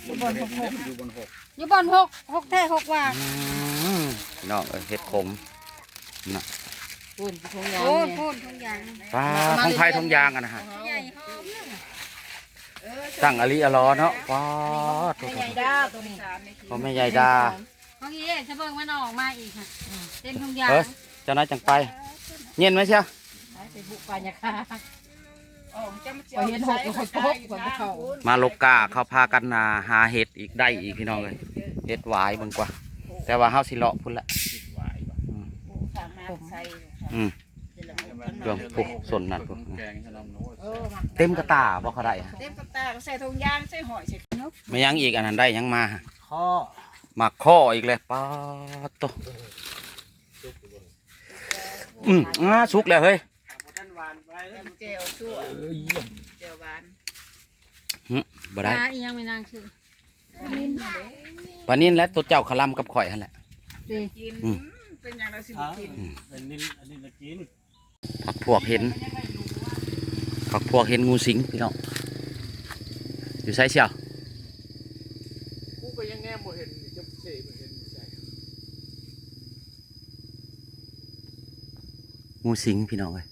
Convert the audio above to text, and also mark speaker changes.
Speaker 1: อยู่บนหก
Speaker 2: อยู่บนหกแท้หกว่า
Speaker 3: พี่น้องเฮ็ดขมน่ะ
Speaker 1: พูนทงยาง
Speaker 2: โอ้
Speaker 1: เนี่ย
Speaker 2: พูดทุกอย่าง
Speaker 3: ปลาของไผ่ทองยางอะนะฮะ
Speaker 2: ใหญ่หอมเลย
Speaker 3: ตั้งอลิอลอเนาะว้าตัว
Speaker 1: ใหญ่ด้าตัวนี้
Speaker 3: เขาไม่ใหญ่ดา
Speaker 2: ของอีเอ๋จะเบิ่งมันออกมาอีกค่ะเต็มทุกอย่าง
Speaker 3: เจ้านายจังไปเย็นไหมเชียว
Speaker 1: ไปบุกไปเนี่ยค่ะไปเห็นหกหกหกคนเขา
Speaker 3: มาลกกาเขาพากันหาเห็ดอีกได้อีกพี่น้องเลยเห็ดหวายเบิ่งกว่า แต่ว่าเฮาสิเลาะพุ่นละอืมเรื่องพวกส่วนนั้นพวกเต็มกระตาบ่เขาได้
Speaker 1: เต็มกระตาใส่ทงยางใส่หอยใส่นก
Speaker 3: ไม่ยังอีกอันนั้นได้ยังมา
Speaker 4: ข้อ
Speaker 3: หมักข้ออีกเลยป้าดโตสุกแล้วเฮ้ย
Speaker 1: เจียวชั่วเจียวหวาน
Speaker 3: บ่ได้
Speaker 2: ปลาอีหยังไม่นางชื่อ
Speaker 3: วันนี้แหล้วตัวเจ้าขลำกับข่อยหั่นแหละ
Speaker 2: ดี
Speaker 1: กินเป็นอย่างเราสิบกิน
Speaker 4: อันนี้มากิน
Speaker 3: ผักพวกเห็นผักพวกเห็นงูสิงพี่น้องอยู่ไสเชียว
Speaker 4: กูก็ยังแง่บ่เห็นจะเสบ่เห็นใช่
Speaker 3: งูสิงพี่น้องเอ้ย